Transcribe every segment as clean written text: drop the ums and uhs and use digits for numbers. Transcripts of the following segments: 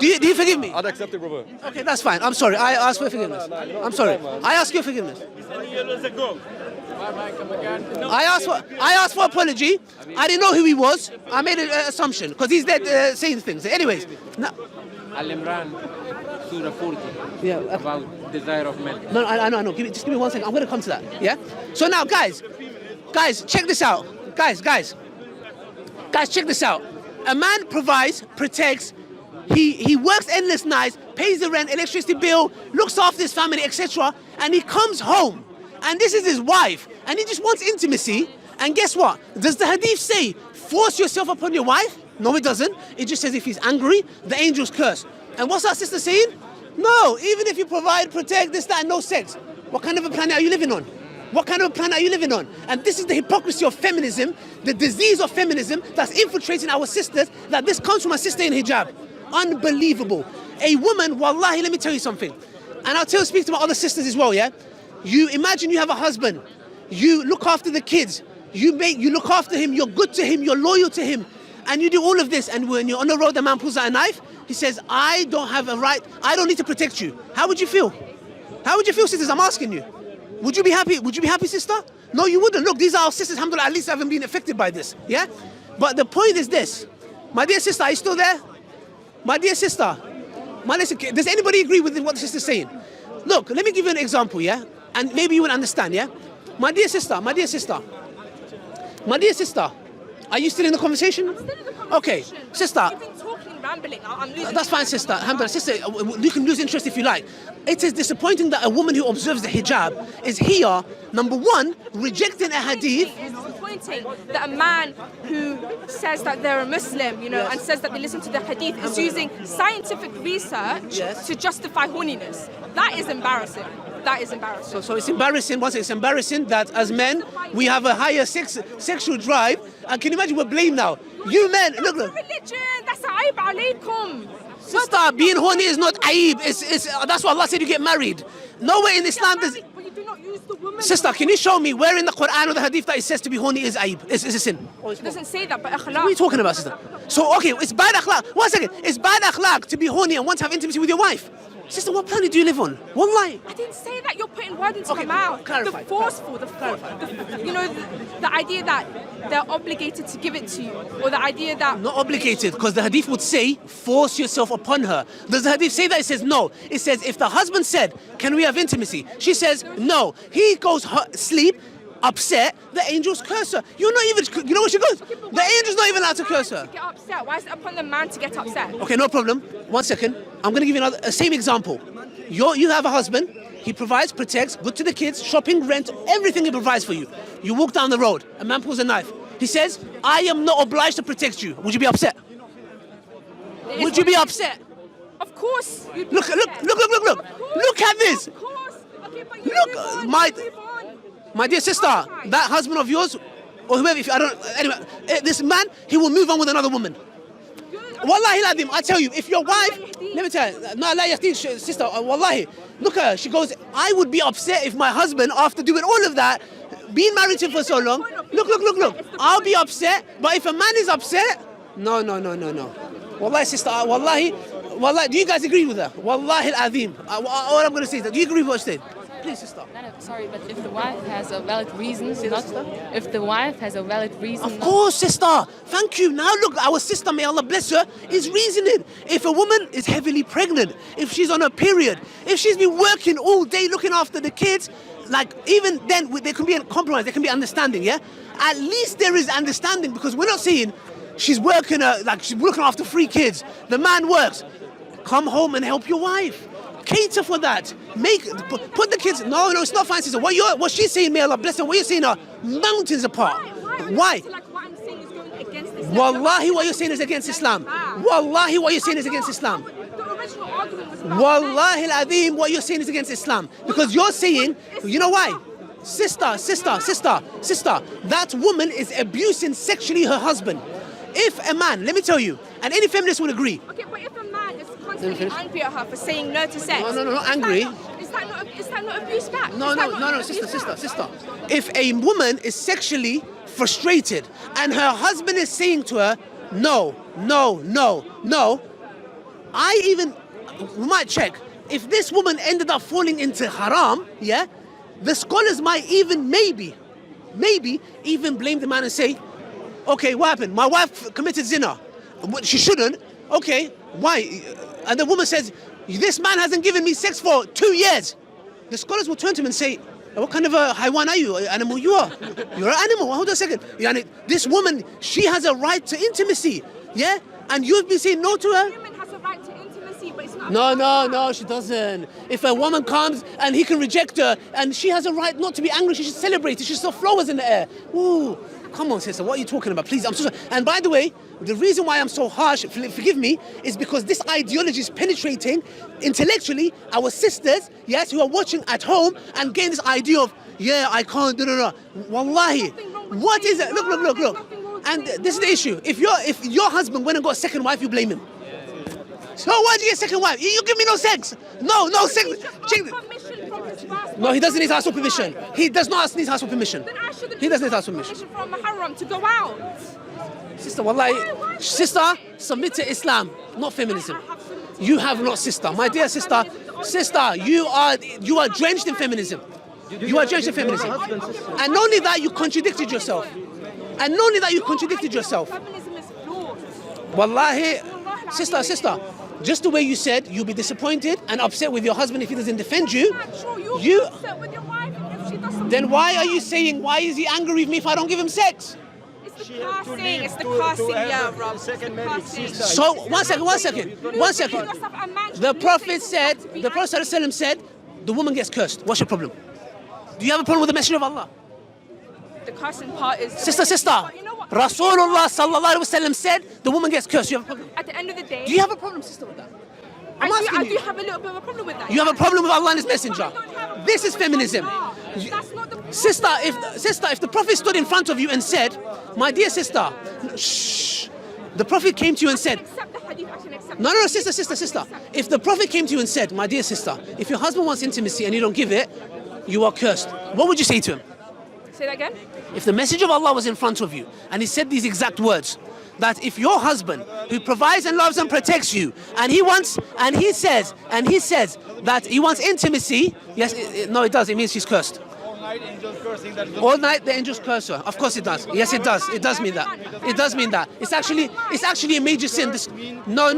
Do you forgive me? I'd accept it, brother. Okay, that's fine. I'm sorry. I ask for forgiveness. I'm sorry. I ask your forgiveness. I asked for apology. I didn't know who he was. I made an assumption because he's there saying things. Anyways. Al-Imran, Surah 40. Yeah. About desire of men. No, I know. Just give me 1 second. I'm going to come to that. Yeah? So now, guys, check this out. Guys, check this out. A man provides, protects, he works endless nights, pays the rent, electricity bill, looks after his family, etc. And he comes home. And this is his wife. And he just wants intimacy. And guess what? Does the hadith say, force yourself upon your wife? No, it doesn't. It just says if he's angry, the angels curse. And what's our sister saying? No, even if you provide, protect, this, that, and no sex. What kind of a planet are you living on? What kind of a planet are you living on? And this is the hypocrisy of feminism, the disease of feminism that's infiltrating our sisters, that this comes from a sister in hijab. Unbelievable. A woman, wallahi, let me tell you something. And speak to my other sisters as well, yeah? You imagine you have a husband. You look after the kids. You look after him. You're good to him. You're loyal to him. And you do all of this. And when you're on the road, the man pulls out a knife. He says, I don't have a right. I don't need to protect you. How would you feel? How would you feel, sisters? I'm asking you. Would you be happy? Would you be happy, sister? No, you wouldn't. Look, these are our sisters, alhamdulillah, at least haven't been affected by this. Yeah? But the point is this. My dear sister, are you still there? My dear sister. Does anybody agree with what the sister's saying? Look, let me give you an example, yeah? And maybe you will understand, yeah? My dear sister. Are you still in the conversation? I'm still in the conversation. Okay, sister. You've been talking, rambling. I'm losing That's fine, sister. Alhamdulillah. Sister, you can lose interest if you like. It is disappointing that a woman who observes the hijab is here, number one, rejecting a hadith. It's disappointing that a man who says that they're a Muslim, and says that they listen to the hadith is using scientific research to justify horniness. That is embarrassing. That is embarrassing. So it's embarrassing. It's embarrassing that as men we have a higher sexual drive. And can you imagine we're blamed now? You men, look. Religion. That's aib alaykum. Sister, being horny is not aib. That's why Allah said you get married. Nowhere in Islam does. But you do not use the woman. Sister, can you show me where in the Quran or the hadith that it says to be horny is aib? Is a sin? It doesn't say that, but akhlaq. What are you talking about, sister? So, okay, it's bad akhlaq. 1 second. It's bad akhlaq to be horny and want to have intimacy with your wife. Sister, what planet do you live on? Wallahi. I didn't say that. You're putting words into my mouth. Clarify. The forceful, the idea that they're obligated to give it to you, or the idea that not obligated, because the hadith would say, force yourself upon her. Does the hadith say that? It says no. It says if the husband said, can we have intimacy? She says no. He goes sleep, upset. The angels curse her. You know what she goes? Okay, the angel's not even allowed to curse her. To get upset. Why is it upon the man to get upset? Okay, no problem. 1 second. I'm going to give you a same example. You have a husband. He provides, protects, good to the kids, shopping, rent, everything he provides for you. You walk down the road. A man pulls a knife. He says, I am not obliged to protect you. Would you be upset? Would you be upset? Of course. Look at this. Of course. Okay, but you Look, move on, my dear sister, that husband of yours, or whoever, anyway, this man, he will move on with another woman. Wallahi ladim, I tell you, if your wife, let me tell you, no, la yaqteen, sister, wallahi, look at her, she goes, I would be upset if my husband, after doing all of that, being married to him for so long, look, I'll be upset, but if a man is upset, no. Wallahi, sister, wallahi, do you guys agree with her? Wallahi al-azim, all I'm going to say is that, do you agree with what she said? Please, sister. No, sorry, but if the wife has a valid reason, if the wife has a valid reason... Of course, sister. Thank you. Now look, our sister, may Allah bless her, is reasoning. If a woman is heavily pregnant, if she's on her period, if she's been working all day looking after the kids, like even then there can be a compromise, there can be understanding, yeah? At least there is understanding, because we're not saying she's working, she's looking after 3 kids. The man works. Come home and help your wife. Cater for that. Put the kids. No, it's not fine, sister. What she's saying, may Allah bless her. What you're saying are mountains apart. Why? Like what I'm saying is going against Islam. Wallahi, what you're saying is against Islam. Wallahi, what you're saying is against Islam. The original argument was about Wallahi al-azim, what you're saying is against Islam. Because you're saying, you know why? Sister, that woman is abusing sexually her husband. If a man, let me tell you, and any feminist would agree. Okay, but if a man is constantly angry at her for saying no to sex. No, not angry. Is that not abuse back? No, sister. If a woman is sexually frustrated and her husband is saying to her, no, we might check, if this woman ended up falling into haram, yeah, the scholars might even, maybe even blame the man and say, okay, what happened? My wife committed zina. She shouldn't. Okay, why? And the woman says, this man hasn't given me sex for 2 years. The scholars will turn to him and say, what kind of a haywan are you? Animal you are? You're an animal. Hold on a second. Yani, this woman, she has a right to intimacy. Yeah? And you've been saying no to her? A woman has a right to intimacy, but it's not. No, she doesn't. If a woman comes and he can reject her, and she has a right not to be angry, she should celebrate it. She should throw flowers in the air. Ooh, come on, sister, what are you talking about? Please, I'm so sorry. And by the way, the reason why I'm so harsh, forgive me, is because this ideology is penetrating intellectually our sisters, yes, who are watching at home and getting this idea of, yeah, I can't, Wallahi, what is it? Look. And this is the issue. If your husband went and got a second wife, you blame him. So why did you get a second wife? You give me no sex. No sex. No, he doesn't need to ask for permission. He does not need to ask for permission. He doesn't need to ask for permission. From Muharram to go out. Sister, wallahi, sister, submit to Islam, not feminism. You have not, sister. My dear sister, you are drenched in feminism. You are drenched in feminism. And not only that, you contradicted yourself. Feminism is flawed. Wallahi, sister, just the way you said, you'll be disappointed and upset with your husband if he doesn't defend you. You'll be upset with your wife if she does something. Then why are you saying, why is he angry with me if I don't give him sex? It's the casting, yeah, Rob. So, one second. The Prophet said, the woman gets cursed. What's your problem? Do you have a problem with the Messenger of Allah? The cursing part is... Sister. You know what? Rasulullah sallallahu alaihi wasallam said, the woman gets cursed. You have a problem? At the end of the day... Do you have a problem, sister, with that? I do have a little bit of a problem with that. You have a problem with Allah and His Messenger. This is feminism. That's not the... Sister, if the Prophet stood in front of you and said, my dear sister, shh. The Prophet came to you and said, no, sister. If the Prophet came to you and said, my dear sister, if your husband wants intimacy and you don't give it, you are cursed. What would you say to him? Say that again? If the Messenger of Allah was in front of you and he said these exact words, that if your husband who provides and loves and protects you, and he says that he wants intimacy, yes, it does, it means she's cursed. All night the angels curse her. Of course it does. Yes, it does. It does mean that. It does mean that. It's actually a major sin. No.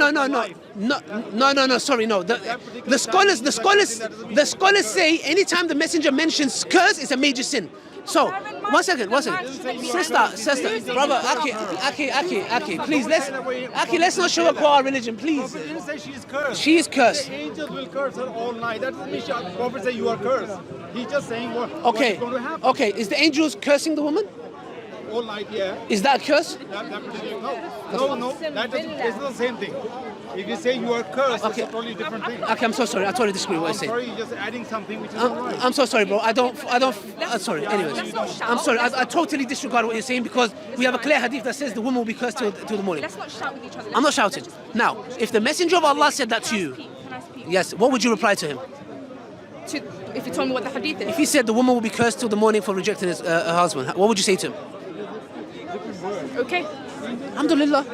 Sorry, no. The scholars say anytime the messenger mentions curse, it's a major sin. So, one second. Sister, brother, Aki, please, let's not show up our religion, please. Prophet didn't say she is cursed. She is cursed. The angels will curse her all night. That doesn't mean the Prophet say you are cursed. He's just saying what is going to happen. Okay, is the angels cursing the woman? All night, yeah. Is that a curse? No. It's not the same thing. If you say you are cursed, it's a totally different thing. Okay, I'm so sorry. I totally disagree with what you're saying. Sorry, you're just adding something which is not right. I'm so sorry, bro. Sorry. Anyways, I'm sorry. I totally disregard what you're saying because we have a clear hadith that says the woman will be cursed till the morning. Let's not shout with each other. I'm not shouting. Now, if the Messenger of Allah said that to you, yes, what would you reply to him? If you told me what the hadith is. If he said the woman will be cursed till the morning for rejecting her husband, what would you say to him? Okay. Alhamdulillah.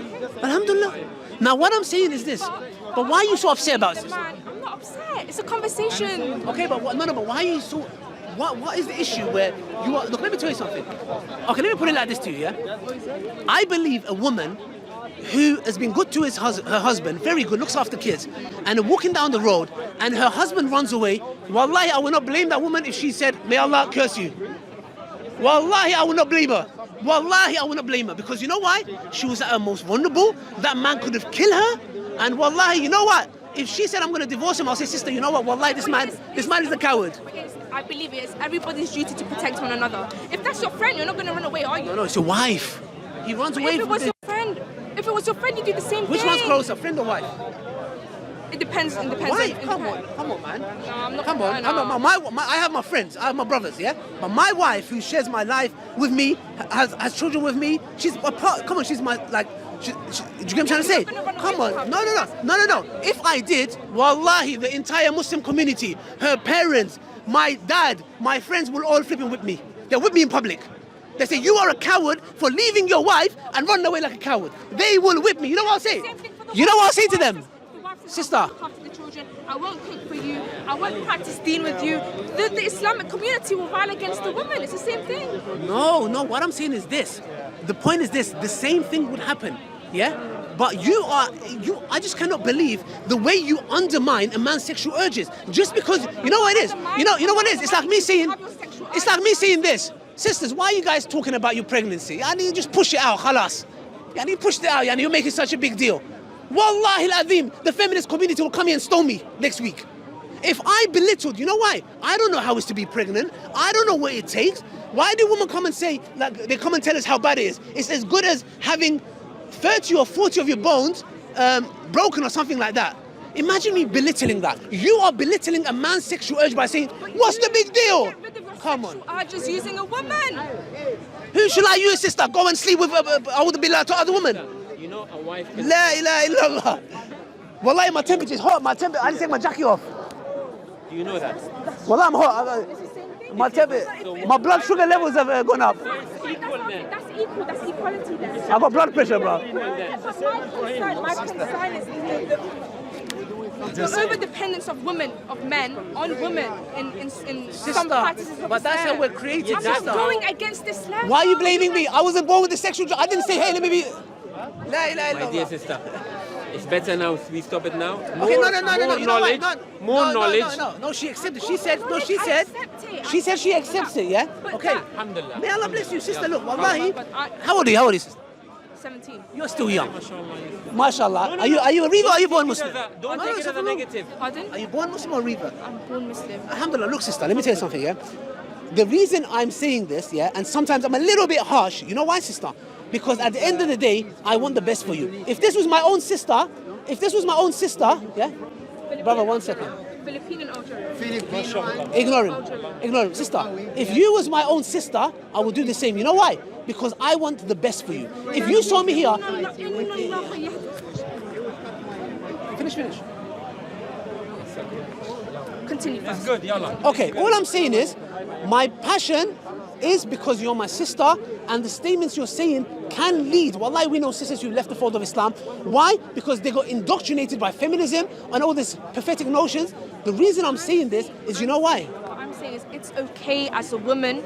Now, what I'm saying is this. But why are you so upset about this? Man, I'm not upset. It's a conversation. Okay, but why are you so... What is the issue where you are... Look, let me tell you something. Okay, let me put it like this to you, yeah? I believe a woman who has been good to her husband, very good, looks after kids, and walking down the road, and her husband runs away, wallahi, I will not blame that woman if she said, may Allah curse you. Wallahi, I will not blame her. Because you know why? She was at her most vulnerable. That man could have killed her. And wallahi, you know what? If she said, I'm going to divorce him, I'll say, sister, you know what? Wallahi, this man is a coward. I believe it is everybody's duty to protect one another. If that's your friend, you're not going to run away, are you? No, it's your wife. He runs away from this. If it was your friend, you do the same thing. Which one's closer, friend or wife? It depends. Why? Come on, man. No, I'm not. Come on. I have my friends. I have my brothers. Yeah. But my wife, who shares my life with me, has children with me. She's a part. Come on. She's my like. Do you get what I'm trying to say? Come on. No. If I did, wallahi, the entire Muslim community, her parents, my dad, my friends will all flip and whip me. They'll whip me in public. They say, you are a coward for leaving your wife and running away like a coward. They will whip me. You know what I'll say? You know what I'll say to them? Sister. I won't look after the children. I won't cook for you. I won't practice deen with you. The Islamic community will rile against the woman. It's the same thing. No, what I'm saying is this. The point is this, the same thing would happen, yeah? But I just cannot believe the way you undermine a man's sexual urges. Just because, you know what it is? You know what it is? It's like me saying this. Sisters, why are you guys talking about your pregnancy? I need just push it out, khalas. I need push it out, and you're making such a big deal. Wallahi al-azim, the feminist community will come here and stone me next week. If I belittled, you know why? I don't know how it's to be pregnant. I don't know what it takes. Why do women come and say, like, they come and tell us how bad it is? It's as good as having 30 or 40 of your bones broken or something like that. Imagine me belittling that. You are belittling a man's sexual urge by saying, what's the big deal? Come on. Urges using a woman. Who should I use, sister? Go and sleep with to other women. You know, a wife can... La ilaha illallah. Wallahi, my temperature is hot. I didn't take my jacket off. Do you know that? Wallahi, I'm hot. My blood sugar levels have gone up. It's equal then. That's equal. That's equality then. I got blood pressure, bro. My concern is the over-dependence of men on women in some practices of But that's how we're created, I'm not sister. going against Islam. Why are you blaming me? I wasn't born with the sexual drive. I didn't say, hey, let me be... La ilaha My dear illallah. sister, it's better now. We stop it now. Okay, no. More You know what? knowledge. More knowledge. No, she accepted. She said she accepts it, yeah? But Okay. Alhamdulillah. May Allah bless you, sister. Look, wallahi. But How old are you, sister? 17. You're still young. MashaAllah. Are you a Reva or are you born Muslim? Don't take it as a negative. Pardon? Are you born Muslim or Reva? I'm born Muslim. Alhamdulillah. Look, sister, let me tell you something, yeah? The reason I'm saying this, yeah, and sometimes I'm a little bit harsh, you know why, sister? Because at the end of the day, I want the best for you. If this was my own sister, yeah? Brother, 1 second. Filipino or Ignore him. Sister, if you was my own sister, I would do the same. You know why? Because I want the best for you. If you saw me here... Finish. Continue It's first. good, yalla. Okay, all I'm saying is, my passion is because you're my sister, and the statements you're saying can lead. Wallahi, we know sisters who left the fold of Islam. Why? Because they got indoctrinated by feminism and all these pathetic notions. The reason I'm saying this is, you know why? What I'm saying is it's okay as a woman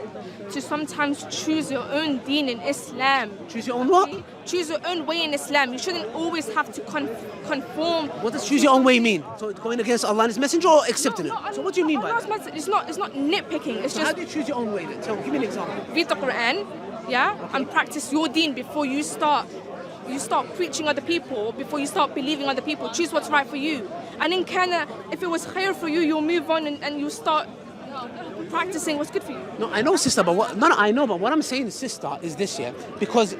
to sometimes choose your own deen in Islam. Choose your own what? Choose your own way in Islam. You shouldn't always have to conform. What does choose your own way mean? So it's going against Allah and His Messenger or accepting it? So what do you mean by Allah's that? message, it's not nitpicking. It's So how just do you choose your own way then? Give me an example. read the Quran, yeah, and practice your deen before you start preaching other people, before you start believing other people. Choose what's right for you. And in Kana, if it was khair for you, you'll move on and you start practicing what's good for you. No, I know, sister, but what I'm saying, sister, is this, yeah? Because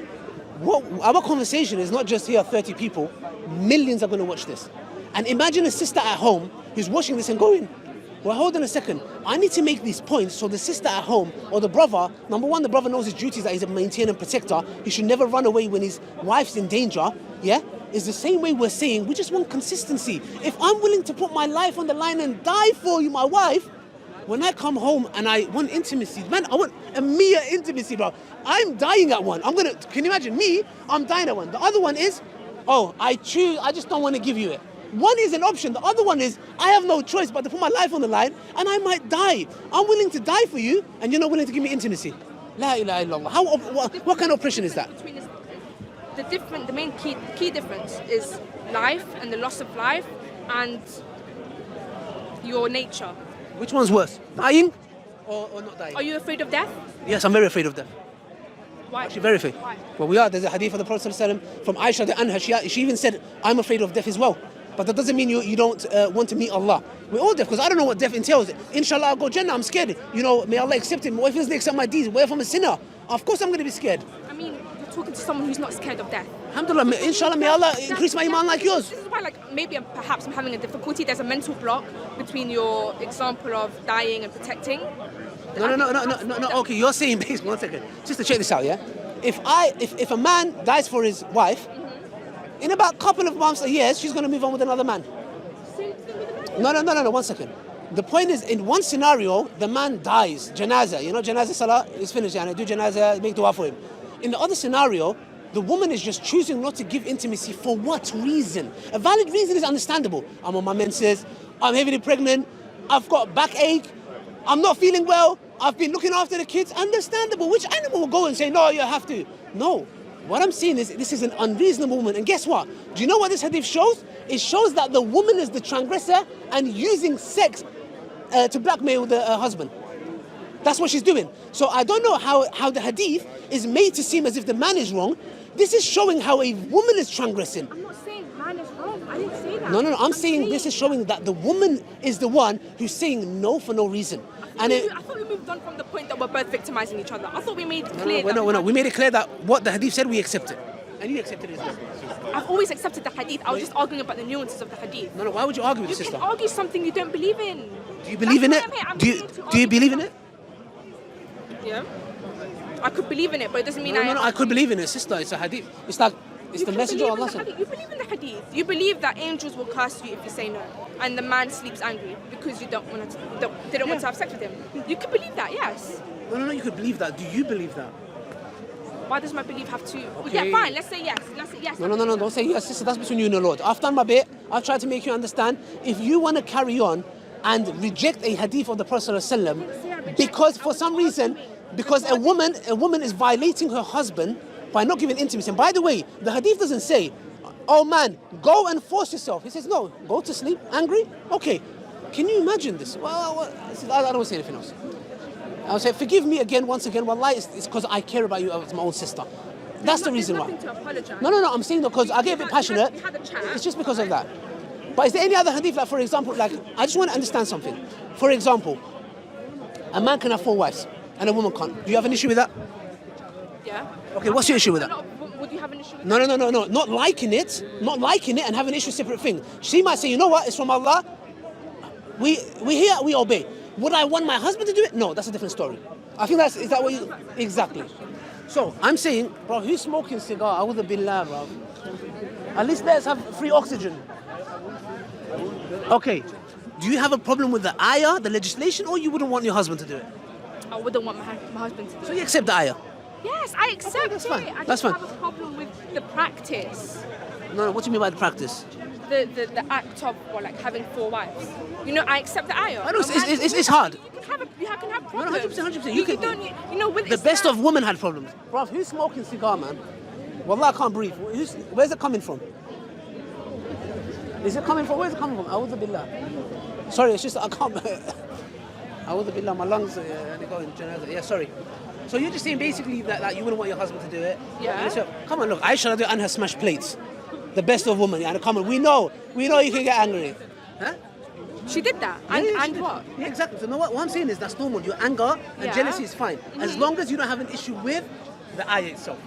our conversation is not just here 30 people, millions are going to watch this. And imagine a sister at home who's watching this and going, well, hold on a second, I need to make these points so the sister at home or the brother, number one, the brother knows his duties that he's a maintainer and protector. He should never run away when his wife's in danger, yeah? It's the same way we're saying, we just want consistency. If I'm willing to put my life on the line and die for you, my wife, when I come home and I want intimacy, man, I want a mere intimacy, bro. I'm dying at one. Can you imagine me? I'm dying at one. The other one is, I just don't want to give you it. One is an option. The other one is, I have no choice but to put my life on the line and I might die. I'm willing to die for you and you're not willing to give me intimacy. La ilaha illallah. What kind of oppression is that? The main key difference is life and the loss of life and your nature. Which one's worse? Dying or not dying? Are you afraid of death? Yes, I'm very afraid of death. Why? Actually, very afraid. Why? Well, we are. There's a hadith of the Prophet ﷺ from Aisha the Anha. She even said, I'm afraid of death as well. But that doesn't mean you don't want to meet Allah. We're all deaf because I don't know what death entails. Inshallah, I'll go Jannah. I'm scared. May Allah accept him. What if he doesn't accept my deeds? What if I'm a sinner? Of course I'm going to be scared. I mean, you're talking to someone who's not scared of death. Alhamdulillah, inshallah, may Allah increase my iman like yours. This is why, perhaps I'm having a difficulty. There's a mental block between your example of dying and protecting. No. Okay, you're saying, based, 1 second. Just to check this out, yeah? If a man dies for his wife, in about a couple of months or years, she's going to move on with another man. No, 1 second. The point is, in one scenario, the man dies, janazah. Janazah salah is finished, do janazah, make dua for him. In the other scenario, The woman is just choosing not to give intimacy for what reason? A valid reason is understandable. I'm on my menses, I'm heavily pregnant, I've got backache, I'm not feeling well, I've been looking after the kids. Understandable. Which animal will go and say, no, you have to? No. What I'm saying is this is an unreasonable woman. And guess what? Do you know what this hadith shows? It shows that the woman is the transgressor and using sex to blackmail the husband. That's what she's doing. So I don't know how the hadith is made to seem as if the man is wrong. This is showing how a woman is transgressing. I'm not saying man is wrong. I didn't say that. No. I'm saying this is showing that the woman is the one who's saying no for no reason. I thought we moved on from the point that we're both victimizing each other. I thought we made clear No. We made it clear that what the hadith said, we accept it. And you accepted it as well. I've always accepted the hadith. I was just arguing about the nuances of the hadith. No, why would you argue with You your sister? can argue something you don't believe in. Do you believe in it? Do you believe in it? Yeah. I could believe in it, but it doesn't mean No, I could believe in it, sister. It's a hadith. It's like, it's You the can messenger of believe Allah. in the hadith. You believe in the hadith. You believe that angels will curse you if you say no, and the man sleeps angry because you don't want to. They don't want to have sex with him. You can believe that, yes. No, you could believe that. Do you believe that? Why does my belief have to? Okay. Yeah, fine. Let's say yes. Let's say yes. No, don't say yes, sister. That's between you and the Lord. I've done my bit. I've tried to make you understand. If you want to carry on and reject a hadith of the Prophet ﷺ, because for some reason, because a woman is violating her husband by not giving intimacy. And by the way, the hadith doesn't say, oh man, go and force yourself. He says, no, go to sleep, angry? Okay. Can you imagine this? Well, I don't want to say anything else. I'll say, forgive me once again, wallahi, it's because I care about you as my own sister. That's the reason why. To apologize. No, I'm saying that because I get a bit passionate. We had a chat. It's just because of that. But is there any other hadith, like for example, like, I just want to understand something. For example, a man can have 4 wives and a woman can't. Do you have an issue with that? Yeah. Okay, what's your issue with that? Would you have an issue with No. Not liking it and having an issue, separate thing. She might say, you know what, it's from Allah. We hear, we obey. Would I want my husband to do it? No, that's a different story. I think is that what you, exactly. So, I'm saying, bro, who's smoking cigar? A'udhu billah, bro. At least let's have free oxygen. Okay, do you have a problem with the ayah, the legislation, or you wouldn't want your husband to do it? I wouldn't want my husband to do it. So you accept the ayah? Yes, I accept that's it. fine. I That's just fine. have a problem with the practice. No, what do you mean by the practice? The act of like having 4 wives. You know, I accept the ayah. I know, it's hard. You can have No, problems. 100%. You don't, you know, with The best Islam- of women had problems. Bro, who's smoking cigar, man? Wallah, I can't breathe. Where's it coming from? Is it coming from? Where's it coming from? A'udhu billah. Sorry, it's just I can't. A'udhu billah, my lungs they go in janazah. Yeah, sorry. So you're just saying basically that you wouldn't want your husband to do it? Yeah. So, come on, look, Aisha and her smash plates. The best of women. Yeah, come on, we know you can get angry. Huh? She did that. Yeah, And, she and did. what? Yeah, exactly. So what I'm saying is that's normal. Your anger and Yeah. jealousy is fine. As long as you don't have an issue with the ayah itself.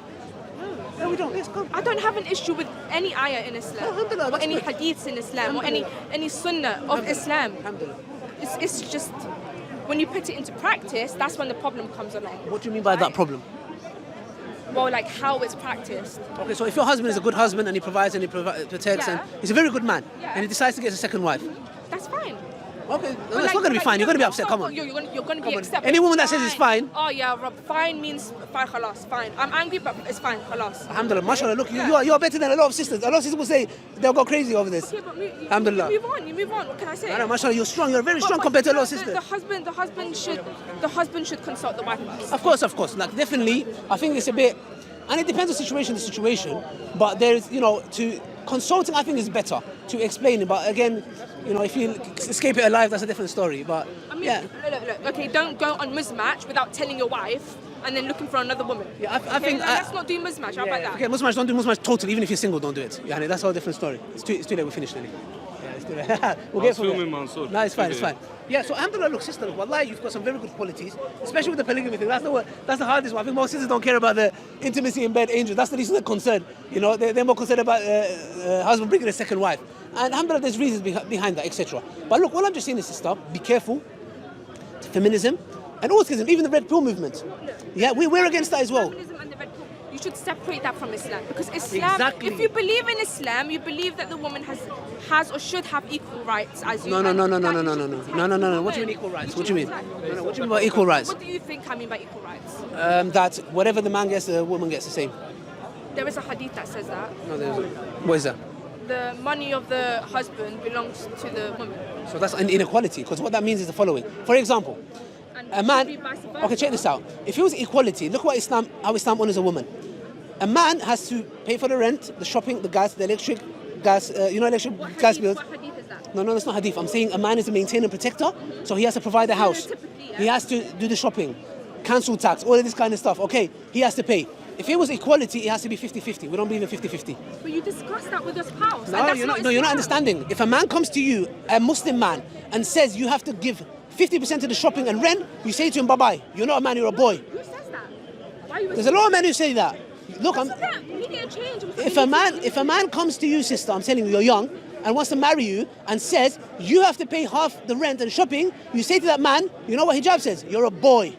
No, we don't. Let's go. I don't have an issue with any ayah in Islam, Alhamdulillah, or that's any good. hadiths in Islam, or any sunnah of Islam. Alhamdulillah. It's just when you put it into practice, that's when the problem comes along. What do you mean by that problem? Well, like how it's practiced. Okay, so if your husband is a good husband and he provides and he protects Yeah. and he's a very good man Yeah. and he decides to get a second wife. That's fine. Okay, no, But it's not going to be fine. You're going to be upset. Come on. You're going to be on. upset. Any woman that says it's fine. Oh yeah, Rob. Fine means fine. Khalas. Fine. I'm angry, but it's fine. Khalas. Alhamdulillah, mashallah. Look, you're better than a lot of sisters. A lot of sisters will say they'll go crazy over this. Okay, but Alhamdulillah. you move on. What can I say? No, mashallah, you're strong. You're very strong But compared to a lot of the sisters. The husband should consult the wife first. Of course. Like, definitely, I think it's a bit, and it depends on situation to situation, but there's, to consulting, I think is better to explain it. But again, if you escape it alive, that's a different story. But I mean, yeah. look, okay, don't go on Muzmatch without telling your wife and then looking for another woman. Yeah, I Okay, think. let's not do Muzmatch. How about that? Okay, Muslims don't do Muslims totally. Even if you're single, don't do it. Yeah, that's a whole different story. It's too late. We're finished nearly. Yeah, it's too late. We'll get from there. filming, Mansoor. No, it's fine. It's Okay. fine. Yeah. So alhamdulillah, look, sister, wallahi, you've got some very good qualities, especially with the polygamy thing. That's the hardest one. I think most sisters don't care about the intimacy in bed, angels. That's the least of the concern. They're more concerned about husband bringing a second wife. And alhamdulillah, there's reasons behind that, etc. But look, all I'm just saying is, sister, be careful. Feminism and autism, even the red pill movement. Yeah, we're against that as well. Feminism and the red pill, you should separate that from Islam, because Islam, Exactly. if you believe in Islam, you believe that the woman has or should have equal rights as you. No. That you should No. protect What do you mean women. equal rights? You What do you should mean? protect- No. What do you mean by equal rights? What do you think I mean by equal rights? That whatever the man gets, the woman gets the same. There is a hadith that says that. No, there isn't. What is that? The money of the husband belongs to the woman. So that's an inequality, because what that means is the following. For example, And a it man. should be vice versa. Okay, check this out. If it was equality, look what how Islam honors a woman. A man has to pay for the rent, the shopping, the gas, the electric gas. Electric What gas hadith, bills. what hadith is that? No, it's not hadith. I'm saying a man is a maintainer and protector, so he has to provide the house. typically, yeah. He has to do the shopping, council tax, all of this kind of stuff. Okay, he has to pay. If it was equality, it has to be 50-50. We don't believe in 50-50. But you discussed that with your spouse. No, you're not understanding. If a man comes to you, a Muslim man, and says you have to give 50% of the shopping and rent, you say to him, bye-bye. You're not a man, you're a boy. Who says that? Why are you There's a lot of men who say that. Look, Media change. if a man comes to you, sister, I'm telling you, you're young, and wants to marry you, and says you have to pay half the rent and shopping, you say to that man, you know what hijab says? You're a boy.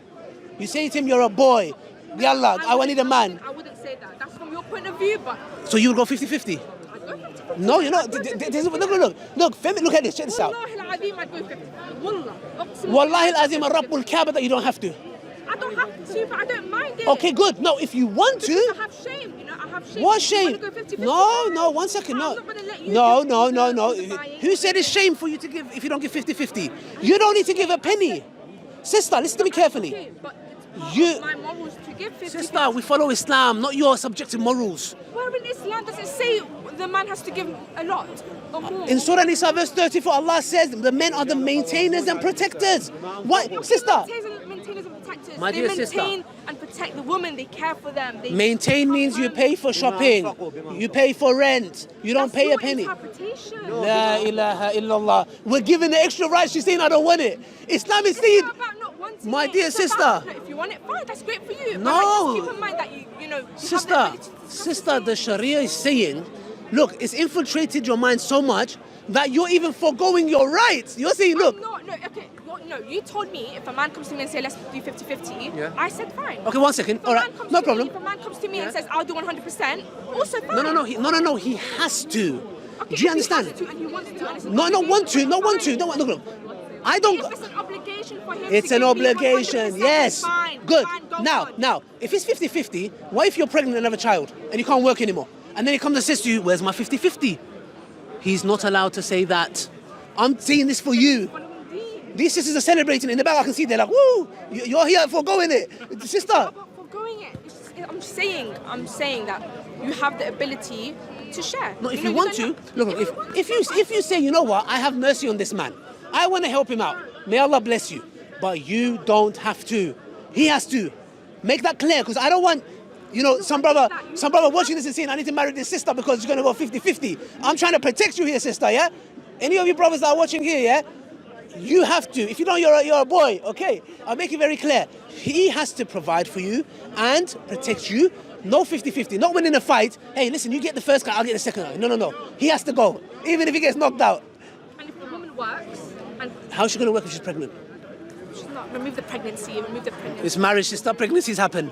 You say to him, you're a boy. Yallah, I need a man. I wouldn't say that. That's from your point of view, but So you would go 50-50? I'd go 50. No, you're not. Look at this, check this out. Wallahi al-azim, I'd go 50. Wallah. Uqsim Wallahi billah. al-azim al-Rabbul Kaaba that you don't have to. I don't have to, but I don't mind it. Okay, good. No, if you want Because I to. have shame, I have shame. What If you shame? wanna go 50-50, No, 1 second, I'm no. not gonna let you No, do no, it. no, no. You're buying. Who said it's shame for you to give if you don't give 50-50? You don't need to give a penny. Sister, listen to me carefully. Okay, but it's part You- of my morals to give 50-50. Sister, we follow Islam, not your subjective morals. Where in Islam does it say the man has to give a lot or more? In Surah Nisa verse 34, Allah says the men are the maintainers and protectors. What, sister? Maintainers and protectors. My they dear sister. maintain and protect the woman. They care for them. They Maintain means you pay for shopping, you pay for rent, you don't That's pay a your penny. interpretation. La ilaha illallah. We're given the extra rights. She's saying I don't want it. Islam is It's saying, not about not wanting My it. dear It's sister. about, no, if you want it, fine. That's great for you. But No. like, just keep in mind that you have the sister, ability to sister, the Sharia is saying, look, it's infiltrated your mind so much that you're even foregoing your rights. You're saying, look. No, okay. Well, no, you told me if a man comes to me and say let's do 50-50, Yeah. I said fine. Okay, 1 second. If a All man right, comes no to problem. Me, if a man comes to me and says I'll do 100%, also fine. No. He has to. Okay, Do you if understand? He has to and he wants to, and it's an No, obligation, want to. fine. Look. I don't. If it's an obligation for him It's to an give me obligation, 100%, yes. Fine. Good. Fine, go Now, on. if it's 50-50, what if you're pregnant and have a child and you can't work anymore? And then he comes and says to you, where's my 50-50? He's not allowed to say that. I'm saying this for you. Following deen. These sisters are celebrating in the back. I can see they're like, woo, you're here for going it. Sister. But for going it, I'm saying that you have the ability to share. No, if know, you want to, don't have- look, if you say, you know what, I have mercy on this man. I want to help him out. May Allah bless you. But you don't have to. He has to. Make that clear, because I don't want, some brother watching this and saying, I need to marry this sister because you're going to go 50-50. I'm trying to protect you here, sister, yeah? Any of you brothers that are watching here, yeah? You have to. If you don't, you're a boy, okay? I'll make it very clear. He has to provide for you and protect you. No 50-50. Not winning a fight. Hey, listen, you get the first guy, I'll get the second guy. No. He has to go, even if he gets knocked out. And if the woman works and How's she going to work if she's pregnant? she's not, remove the pregnancy. It's marriage, sister. Pregnancies happen.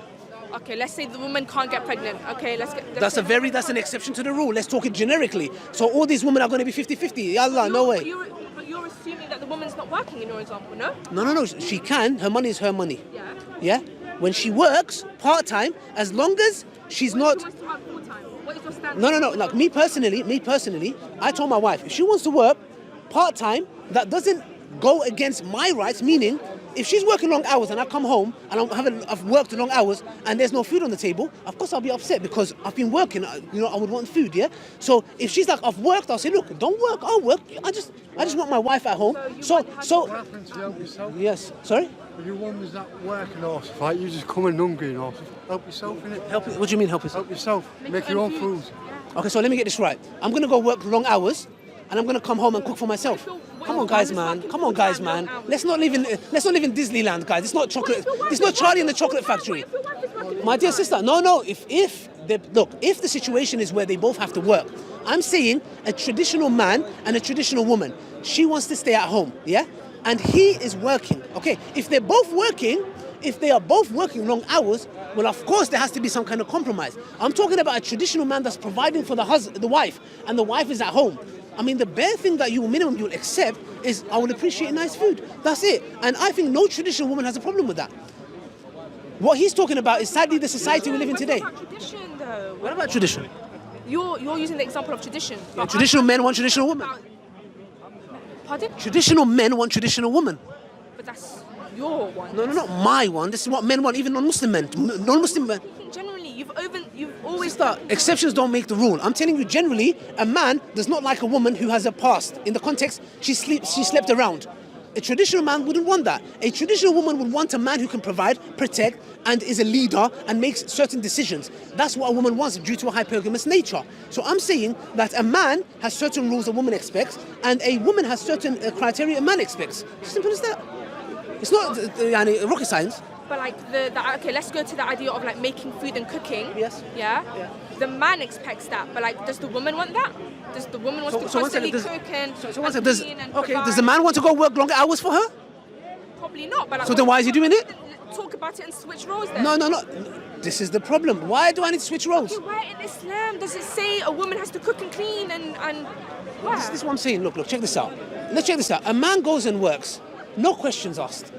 Okay, let's say the woman can't get pregnant. Okay, let's That's an exception to the rule. Let's talk it generically. So all these women are going to be 50-50. Allah, no way. But you're assuming that the woman's not working in your example, no? No. She can. Her money is her money. Yeah. Yeah? When she works part-time, as long as she's not... She wants to work full time. What is your standard? No. Like me personally, I told my wife, if she wants to work part-time, that doesn't go against my rights, meaning if she's working long hours and I come home and I've worked long hours and there's no food on the table, of course I'll be upset because I've been working, I would want food, yeah? So if she's like, I've worked, I'll say, look, don't work, I'll work. I just want my wife at home. So What happens to help yourself? yes, sorry? If your woman's not working or right, you just come in hungry and help yourself in it. What do you mean help yourself? Help yourself. Make your own food. Okay, so let me get this right. I'm going to go work long hours and I'm going to come home and cook for myself. Come on, guys, man. Let's not live in Disneyland, guys. It's not chocolate. It's not Charlie and the Chocolate Factory. My dear sister, no. If the situation is where they both have to work, I'm saying a traditional man and a traditional woman. She wants to stay at home, yeah? And he is working, okay? If they are both working long hours, well, of course, there has to be some kind of compromise. I'm talking about a traditional man that's providing for the wife, and the wife is at home. I mean, the bare thing that you'll accept is, I will appreciate nice food. That's it. And I think no traditional woman has a problem with that. What he's talking about is sadly the society we live in today. Tradition, though. No. What about tradition? You're using the example of tradition. Yeah, traditional men want traditional women. Pardon? Traditional men want traditional women. But that's your one. No, not my one. This is what men want, even non-Muslim men. Non-Muslim men. Generally, you've always Sister, exceptions don't make the rule. I'm telling you, generally, a man does not like a woman who has a past. In the context, she slept around. A traditional man wouldn't want that. A traditional woman would want a man who can provide, protect, and is a leader and makes certain decisions. That's what a woman wants due to a hypergamous nature. So I'm saying that a man has certain rules a woman expects, and a woman has certain criteria a man expects. Simple as that. It's not rocket science. But like okay, let's go to the idea of like making food and cooking. Yes. Yeah. The man expects that, but like, does the woman want that? Does the woman want to constantly cook and clean and provide? Does the man want to go work longer hours for her? Probably not. But like, So then why is he doing it? Talk about it and switch roles then. No. This is the problem. Why do I need to switch roles? Okay, where in Islam does it say a woman has to cook and clean and where? This is what I'm saying. Look, check this out. Let's check this out. A man goes and works, no questions asked.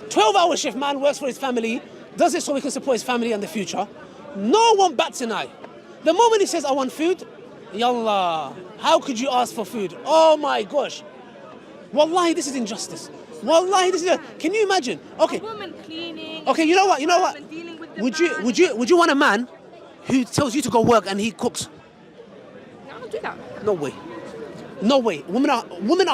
12-hour shift, man works for his family, does it so he can support his family and the future. No one bats an eye. The moment he says, I want food, yallah, how could you ask for food? Oh my gosh. Wallahi, this is injustice. Wallahi, this is. Can you imagine? Okay. A woman cleaning. Okay, you know what? Dealing with the Would you want a man who tells you to go work and he cooks? No, I don't do that. No way. No way. Women are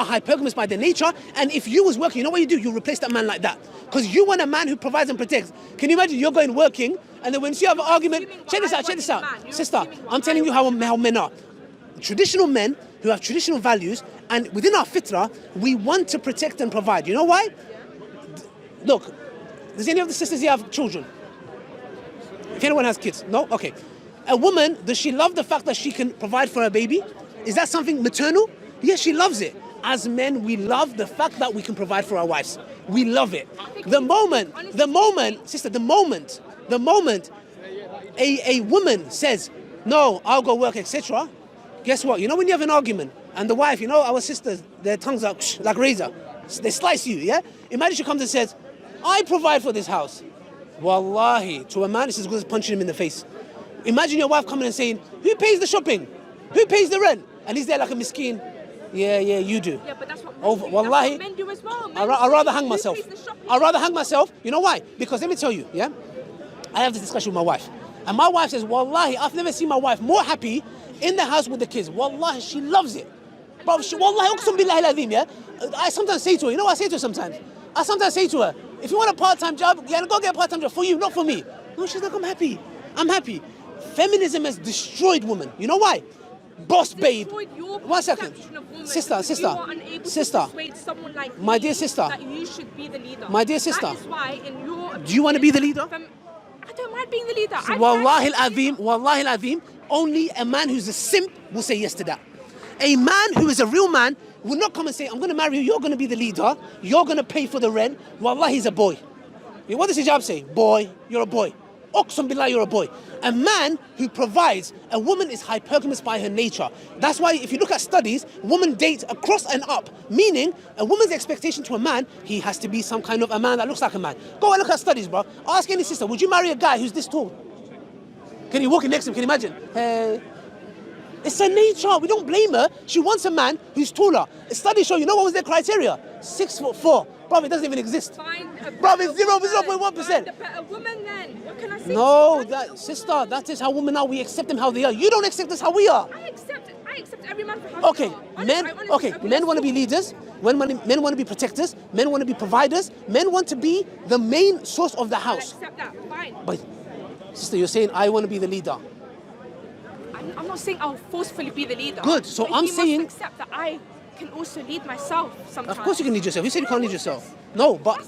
hypergamous by their nature, and if you was working, you know what you do? You replace that man like that. Because you want a man who provides and protects. Can you imagine you're going working, and then when you have an argument, check this out. Sister, I'm telling you how men are. Traditional men who have traditional values, and within our fitrah, we want to protect and provide. You know why? Look, does any of the sisters here have children? If anyone has kids? No? Okay. A woman, does she love the fact that she can provide for her baby? Is that something maternal? Yes, she loves it. As men, we love the fact that we can provide for our wives. We love it. The moment a woman says, no, I'll go work, etc., guess what? You know when you have an argument, and the wife, you know, our sisters, their tongues are like razor. They slice you, yeah? Imagine she comes and says, I provide for this house. Wallahi, to a man, it's as good as punching him in the face. Imagine your wife coming and saying, who pays the shopping? Who pays the rent? And he's there like a miskin. Yeah, you do. Yeah, but that's what Wallahi, men do as well. I'd rather hang myself. I'd rather hang myself. You know why? Because let me tell you, yeah? I have this discussion with my wife. And my wife says, Wallahi, I've never seen my wife more happy in the house with the kids. Wallahi, she loves it. Bro, Wallahi, uqsum billahi al-azim, yeah? I sometimes say to her, you know what I say to her sometimes? I sometimes say to her, if you want a part-time job, yeah, go get a part-time job for you, not for me. No, she's like, I'm happy. Feminism has destroyed women. You know why? Boss babe. 1 second. Sister. Like my dear sister. That you should be the leader. My dear sister. That is why in your do you want to be the leader? I don't mind being the leader. Wallahi al-azim, only a man who's a simp will say yes to that. A man who is a real man will not come and say, I'm going to marry you, you're going to be the leader, you're going to pay for the rent. Wallahi, he's a boy. What does hijab say? Boy, you're a boy. Uqsum billah, you're a boy. A man who provides, a woman is hypergamous by her nature. That's why if you look at studies, women date across and up, meaning a woman's expectation to a man, he has to be some kind of a man that looks like a man. Go and look at studies, bro. Ask any sister, would you marry a guy who's this tall? Can you walk in next to him? Can you imagine? Hey. It's her nature. We don't blame her. She wants a man who's taller. Studies show, you know what was their criteria? 6'4". Bro, it doesn't even exist. Bro, it's 0.1%. A woman then. What can I say? No, sister, that is how women are. We accept them how they are. You don't accept us how we are. I accept every man for how they are. Men want to be leaders. Men want to be protectors. Men want to be providers. Men want to be the main source of the house. I accept that. Fine. But, sister, you're saying I want to be the leader. I'm not saying I'll forcefully be the leader. Good. So but I'm saying. You must accept that I can also lead myself sometimes. Of course you can lead yourself. Who said you can't lead yourself? No, but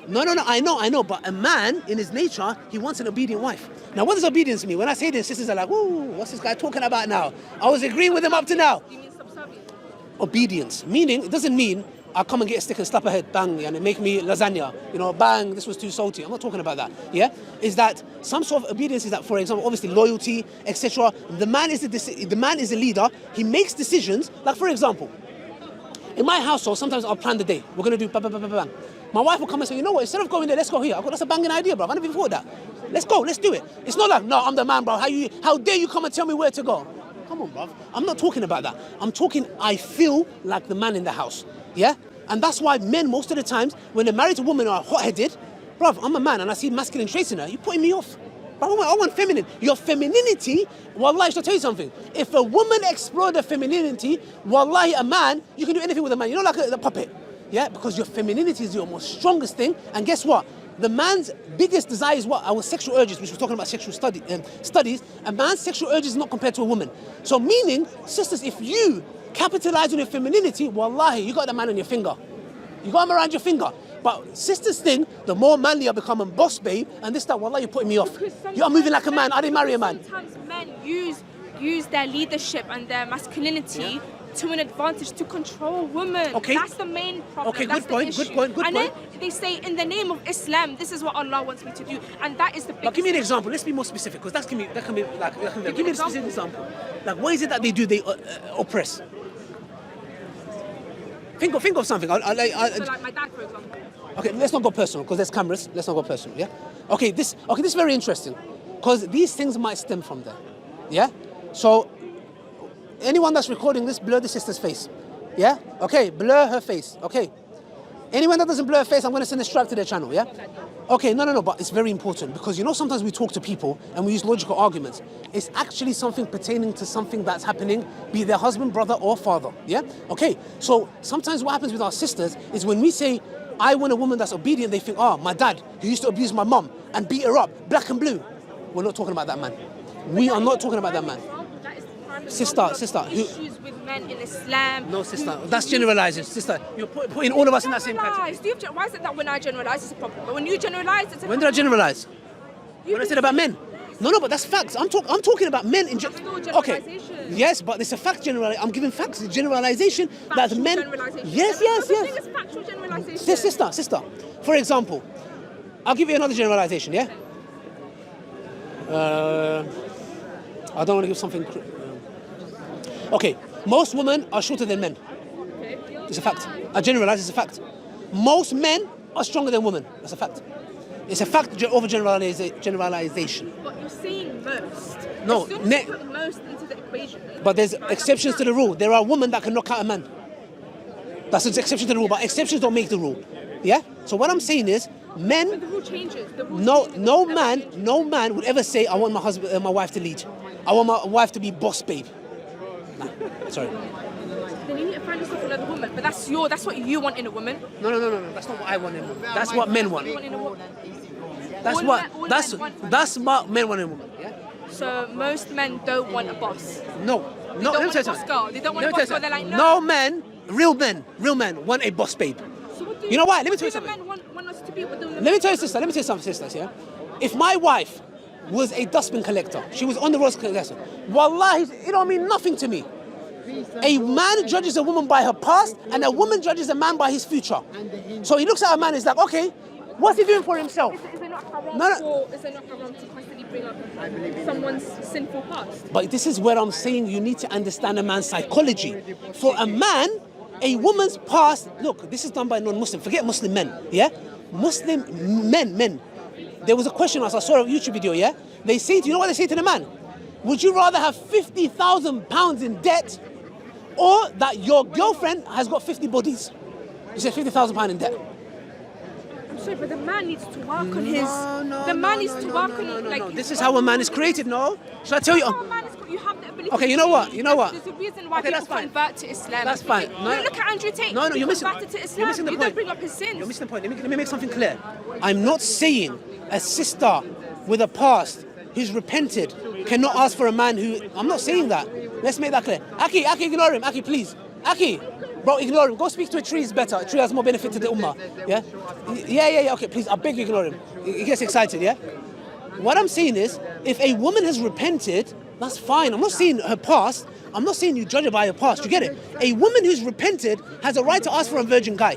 no. I know. But a man, in his nature, he wants an obedient wife. Now, what does obedience mean? When I say this, sisters are like, "Ooh, what's this guy talking about now?" I was agreeing with him up to now. You mean subservient? Obedience, meaning it doesn't mean I'll come and get a stick and slap her head, bang, and make me lasagna. You know, bang, this was too salty. I'm not talking about that. Yeah, is that some sort of obedience? Is that, for example, obviously loyalty, etc. The man is the leader. He makes decisions. Like, for example, In my household, sometimes I'll plan the day. We're going to do bang, bang, bang, bang. My wife will come and say, you know what, instead of going there, let's go here. That's a banging idea, bro. I never even thought of that. Let's go, let's do it. It's not like, no, I'm the man, bro. How dare you come and tell me where to go? Come on, bro. I'm not talking about that. I'm talking, I feel like the man in the house. Yeah? And that's why men, most of the times, when they're married to women who are hot-headed, bro, I'm a man and I see masculine traits in her, you're putting me off. Bro, I want feminine. Your femininity, wallahi, should I tell you something? If a woman explored her femininity, wallahi, a man, you can do anything with a man. You know, like a puppet. Yeah? Because your femininity is your most strongest thing. And guess what? The man's biggest desire is what? Our sexual urges, which we're talking about sexual studies. A man's sexual urges is not compared to a woman. So meaning, sisters, if you capitalize on your femininity, wallahi, you got the man on your finger. You got him around your finger. But sisters think the more manly I become a boss babe, and this, that, wallah, you're putting me off. You're moving like a man. I didn't marry a man. Sometimes men use their leadership and their masculinity to an advantage to control women. Okay. That's the main problem. Okay, That's good point, the issue. good point, good and point. then they say, in the name of Islam, this is what Allah wants me to do, and that is the biggest. But give me an example. Let's be more specific, because that can be like. Give me a specific example. Like, what is it that they do? They oppress. Think of something. So like my dad, for example. Okay, let's not go personal because there's cameras. Let's not go personal, yeah? Okay, this is very interesting because these things might stem from there, yeah? So, anyone that's recording this, blur the sister's face, yeah? Okay, blur her face, okay? Anyone that doesn't blur her face, I'm going to send a strike to their channel, yeah? Okay, no, but it's very important because, you know, sometimes we talk to people and we use logical arguments. It's actually something pertaining to something that's happening, be it their husband, brother, or father, yeah? Okay, so sometimes what happens with our sisters is when we say, I want a woman that's obedient, they think, my dad, who used to abuse my mum and beat her up, black and blue. We're not talking about that man. We are not talking about that man. Sister, issues with men in Islam. No, sister, that's generalizing. Sister, you're putting all of us in that same category. Why is it that when I generalize, it's a problem? But when you generalize, it's a problem. When did I generalize? When I said about men? No, but that's facts. I'm talking about men in general. Okay. Yes, but it's a fact generalization. I'm giving facts. Generalization that men. Yes. It's factual generalization. Sister. For example, I'll give you another generalization. Yeah. I don't want to give something. Okay. Most women are shorter than men. It's a fact. I generalize. It's a fact. Most men are stronger than women. That's a fact. It's a fact over generalization. But you're saying most. No, put most into the equation. But there's exceptions to the rule. There are women that can knock out a man. That's an exception to the rule, but exceptions don't make the rule. Yeah? So what I'm saying is, men. But the rule changes. No man would ever say, I want my wife to lead. I want my wife to be boss babe. Nah, sorry. Then you need to find yourself another woman. But that's what you want in a woman. No. That's not what I want in a woman. That's what men want. That's what men want in a woman. Yeah? So most men don't want a boss. No. They don't want a boss girl. They don't want a boss girl. They're like, no. No men, real men want a boss babe. So what do you know why? Let me tell you the something. men want us to be with them. Let me tell you something, sisters, yeah? If my wife was a dustbin collector, she was on the road collector, wallahi, it don't mean nothing to me. A man judges a woman by her past, and a woman judges a man by his future. So he looks at a man and he's like, okay, what's he doing for himself? Is it not haram to constantly bring up someone's sinful past? But this is where I'm saying you need to understand a man's psychology. For a man, a woman's past, look, this is done by non-Muslim, forget Muslim men, yeah? Muslim men. There was a question I saw a YouTube video, yeah? You know what they say to the man? Would you rather have 50,000 pounds in debt or that your girlfriend has got 50 bodies? You said 50,000 pounds in debt. I'm sorry, but the man needs to work on his... The man needs to work on... Like, This is how a man is created, no? Should I tell you? You have the ability. Okay, you know what? There's a reason why people convert to Islam. That's fine. Look at Andrew Tate. No, you're missing. Converted to Islam. You're missing the point. You don't bring up his sins. You're missing the point. Let me make something clear. I'm not saying a sister with a past who's repented cannot ask for a man who... I'm not saying that. Let's make that clear. Aki, ignore him. Aki, please. Aki, bro, ignore him. Go speak to a tree. Is better. A tree has more benefit to the ummah. Yeah? Yeah. Okay, please. I beg you, ignore him. He gets excited, yeah? What I'm saying is, if a woman has repented, that's fine. I'm not saying her past. I'm not saying you judge her by her past. You get it? A woman who's repented has a right to ask for a virgin guy.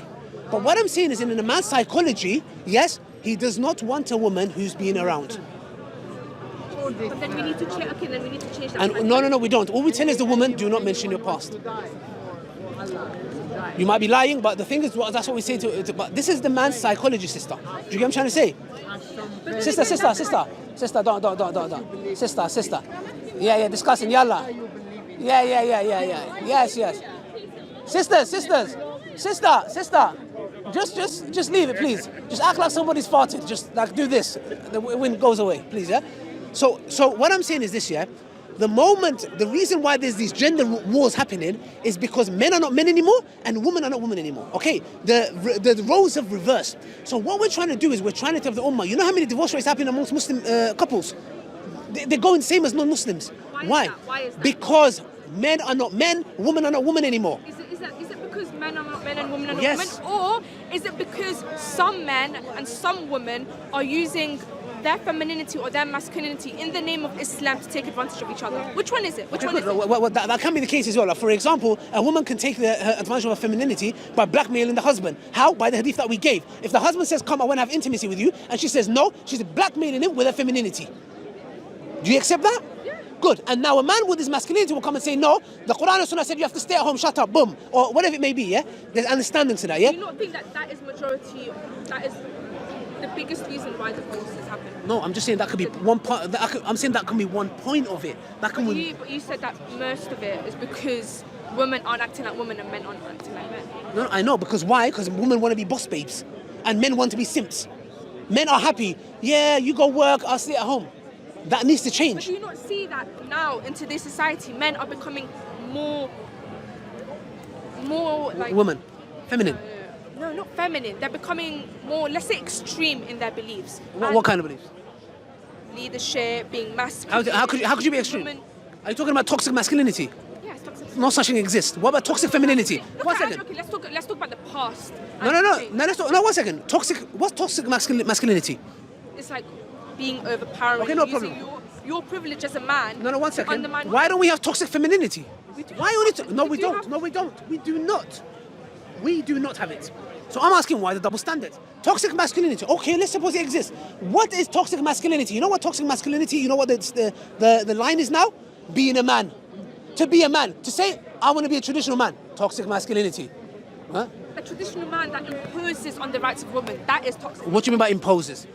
But what I'm saying is, in a man's psychology, yes, he does not want a woman who's been around. But then we need to change. Okay, then we need to change that. And no, we don't. All we tell is the woman, do not mention your past. You might be lying, but the thing is, that's what we say but this is the man's psychology, sister. Do you get what I'm trying to say? Sister, don't. Sister. Yeah, discussing, yalla. Yeah. Yes. Sister. Just leave it, please. Just act like somebody's farted. Just like do this. The wind goes away, please, yeah? So what I'm saying is this, yeah? The reason why there's these gender wars happening is because men are not men anymore and women are not women anymore. Okay, the roles have reversed. So what we're trying to do is we're trying to tell the ummah. You know how many divorce rates happen amongst Muslim couples? They're going the same as non-Muslims. Why? Why is that? Because men are not men, women are not women anymore. Is it because men are not men and women are not Yes. women? Or is it because some men and some women are using their femininity or their masculinity in the name of Islam to take advantage of each other? Which one is it? That can be the case as well. Like, for example, a woman can take her advantage of her femininity by blackmailing the husband. How? By the hadith that we gave. If the husband says, come, I want to have intimacy with you, and she says no, she's blackmailing him with her femininity. Do you accept that? Yeah. Good. And now a man with his masculinity will come and say, no, the Quran and Sunnah said you have to stay at home, shut up, boom. Or whatever it may be, yeah? There's understanding to that, yeah? Do you not think that is majority, that is the biggest reason why divorce is happening? No, I'm just saying that could be one part. I'm saying that can be one point of it. That can. But you said that most of it is because women aren't acting like women and men aren't acting like men. No, I know, because why? Because women want to be boss babes, and men want to be simps. Men are happy. Yeah, you go work, I'll stay at home. That needs to But change. do you not see that now in today's society, men are becoming more like Women, feminine. No, not feminine. They're becoming more, let's say, extreme in their beliefs. What kind of beliefs? Leadership, being masculine. How could you be extreme? Women, Are you talking about toxic masculinity? yes, toxic. No such thing exists. What about toxic femininity? Look One at- second. Okay, let's talk about the past. No. Let's talk. No, 1 second. What's toxic masculinity? It's like being overpowering. Okay, no using problem. Your privilege as a man. No, 1 to second. undermine Why don't we have toxic femininity? We do Why have only? toxic- No, we we do don't. have- No, we don't. We do not. We do not have it. So I'm asking why the double standard? Toxic masculinity. Okay, let's suppose it exists. What is toxic masculinity? You know what toxic masculinity? You know what the line is now? Being a man. To be a man. To say I want to be a traditional man. Toxic masculinity. Huh? A traditional man that imposes on the rights of women. That is toxic. What do you mean by imposes?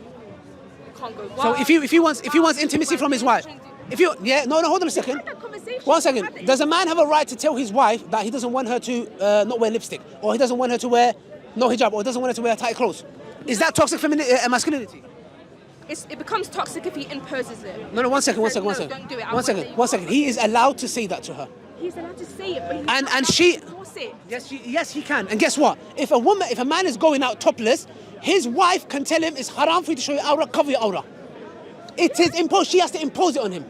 Can't go. So if he wants intimacy from his wife, hold on a second. Have that conversation. 1 Have second. it. Does a man have a right to tell his wife that he doesn't want her to not wear lipstick, or he doesn't want her to wear no hijab, or doesn't want her to wear tight clothes? Is that toxic masculinity? It becomes toxic if he imposes it. No, 1 second. No, don't do it. I want that you 1 second. He is allowed to say that to her. He's allowed to say it, but he's And- not and allowed she- to enforce it. Yes, he can. And guess what? If a man is going out topless, his wife can tell him it's haram for you to show your aura, cover your aura. It is imposed. She has to impose it on him.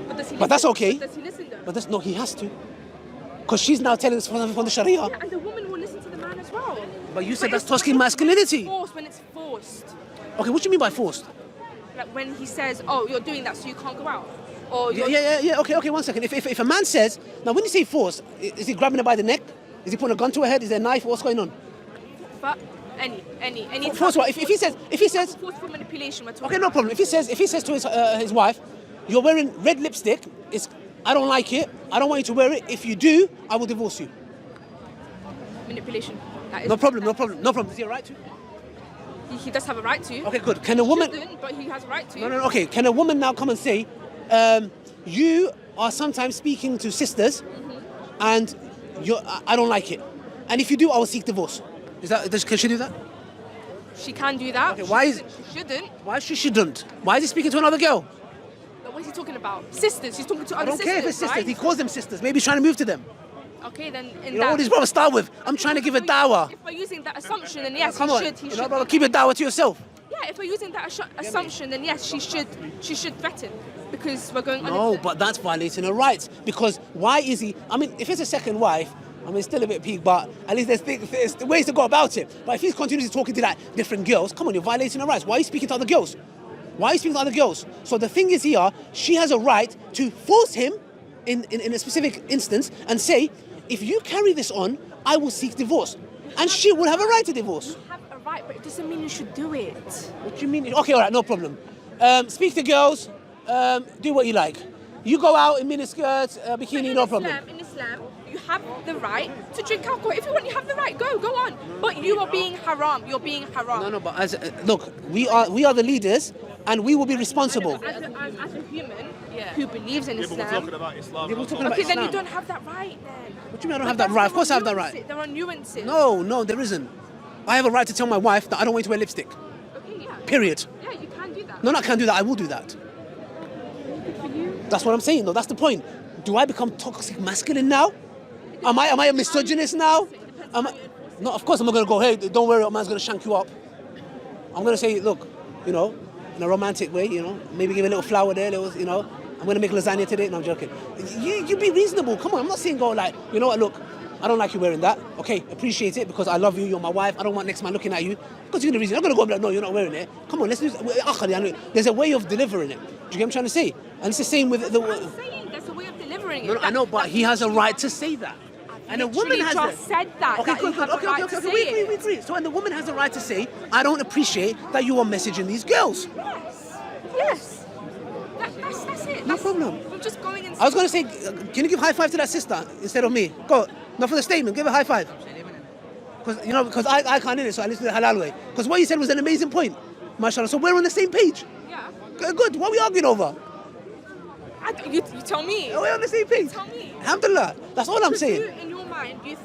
But does he But that's listen? okay. Does he listen though? But no, he has to, because she's now telling us from the Sharia. Yeah, and the woman will listen to the man as well. But you said that's it's- toxic masculinity. When it's forced. Okay, what do you mean by forced? Like when he says, "Oh, you're doing that, so you can't go out," or you're Yeah. Okay. 1 second. If a man says, now when you say force, is he grabbing her by the neck? Is he putting a gun to her head? Is there a knife? What's going on? But any Force what? If he says, forceful manipulation, we're talking okay, no problem. If he says to his wife, you're wearing red lipstick. I don't like it. I don't want you to wear it. If you do, I will divorce you. manipulation. That is No problem. Does he have a right to? He does have a right to. Okay, good. Can a woman? Shouldn't, but he has a right to. No. Okay. Can a woman now come and say, you are sometimes speaking to sisters, and I don't like it, and if you do, I will seek divorce. Can she do that? She can do that. Okay, why is- She shouldn't. Why she shouldn't? Why is he speaking to another girl? But what is he talking about? Sisters. He's talking to I other don't sisters. care if it's sisters. Right? He calls them sisters. Maybe he's trying to move to them. Okay, then in You know that. what these brothers start with? I'm trying to give a dawah. If we're using that assumption, then yes, Come he on. should. He You know, should. brother, keep your dawah to yourself. Yeah, if we're using that assumption, then yes, she should threaten because we're going. No, under but that's violating her rights. Because why is he? I mean, if it's a second wife, I mean, it's still a bit peak, but at least there's ways to go about it. But if he's continuously talking to like different girls, come on, you're violating her rights. Why are you speaking to other girls? Why are you speaking to other girls? So the thing is here, she has a right to force him in a specific instance and say, if you carry this on, I will seek divorce. And she will have a right to divorce. You have a right, but it doesn't mean you should do it. What do you mean? Okay, all right, no problem. Speak to girls, do what you like. You go out in miniskirts, bikini, no problem. In Islam, you have the right to drink alcohol. If you want, you have the right. Go on. But you are being haram. You're being haram. No, but look, we are the leaders, and we will be responsible. As a human who believes in Islam. We're talking about Islam. Yeah, we're talking about Okay, then Islam. you don't have that right then. What do you mean I don't have that right? Of course I have that right. There are nuances. No, there isn't. I have a right to tell my wife that I don't want you to wear lipstick. Okay, yeah. Period. Yeah, you can do that. No, I can't do that. I will do that. Good for you. That's what I'm saying, though. That's the point. Do I become toxic masculine now? Am I a misogynist now? No, of course I'm not going to go, hey, don't worry, a man's going to shank you up. I'm going to say, look, in a romantic way, maybe give a little flower there, I'm going to make lasagna today. No, I'm joking. You be reasonable. Come on, I'm not saying go like, you know what, look, I don't like you wearing that. Okay, appreciate it because I love you, you're my wife. I don't want next man looking at you. Because you're the reason. I'm going to go and be like, no, you're not wearing it. Come on, let's do it. There's a way of delivering it. Do you get what I'm trying to say? And it's the same with the... I'm saying there's a way of delivering it. No, I know, but he has a right to say that. And a woman has just said that. Okay, that good. you have a right to say We it. agree. So, and the woman has a right to say, I don't appreciate that you are messaging these girls. Yes. That's it. No problem. I'm just going and I was going to say, can you give high five to that sister instead of me? Go. Not for the statement. Give a high five. Because I can't in it, so I listen to the halal way. Because what you said was an amazing point. MashaAllah. So we're on the same page. Yeah. Good. What are we arguing over? You tell me. We're on the same page. Tell me. Alhamdulillah. That's all I'm saying. You, in your mind, you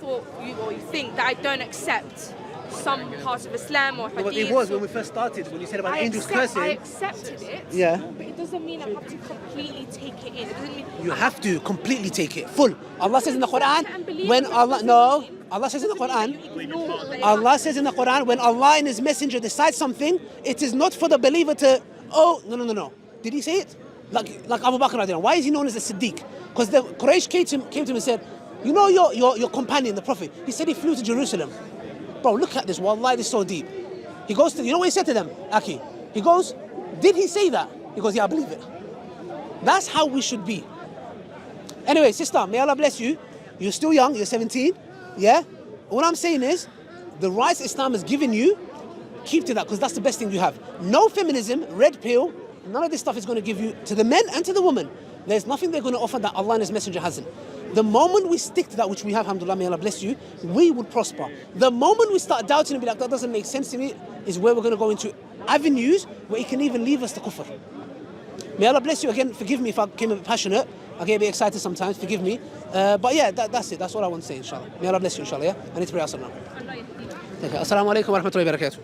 think that I don't accept some parts of Islam or hadith. But it was when we first started, when you said about angels cursing. I accepted it. Yeah. But it doesn't mean I have to completely take it in. It doesn't mean You have to completely take it full. Allah says in the And Quran, believe when it Allah doesn't no, mean- Allah says in the Quran, you ignore the Allah says in the Quran, when Allah and His Messenger decide something, it is not for the believer to, no. Did he say it? Like Abu Bakr radiallahu anhu. Why is he known as a Siddiq? Because the Quraysh came to him and said, you know your companion, the Prophet, he said he flew to Jerusalem. Bro, look at this, wallahi, this is so deep. He goes to, you know what he said to them? Aki, he goes, did he say that? He goes, yeah, I believe it. That's how we should be. Anyway, sister, may Allah bless you. You're still young, you're 17, yeah? All I'm saying is, the rights Islam has given you, keep to that, because that's the best thing you have. No feminism, red pill, none of this stuff is going to give you, to the men and to the women, there's nothing they're going to offer that Allah and His Messenger hasn't. The moment we stick to that, which we have, alhamdulillah, may Allah bless you, we would prosper. The moment we start doubting and be like, that doesn't make sense to me, is where we're going to go into avenues where it can even leave us to kufr. May Allah bless you again. Forgive me if I came a bit passionate. I get a bit excited sometimes. Forgive me. But yeah, that's it. That's all I want to say, inshallah. May Allah bless you, inshallah. Yeah? I need to pray. Assalamu alaikum wa rahmatullahi wa barakatuh.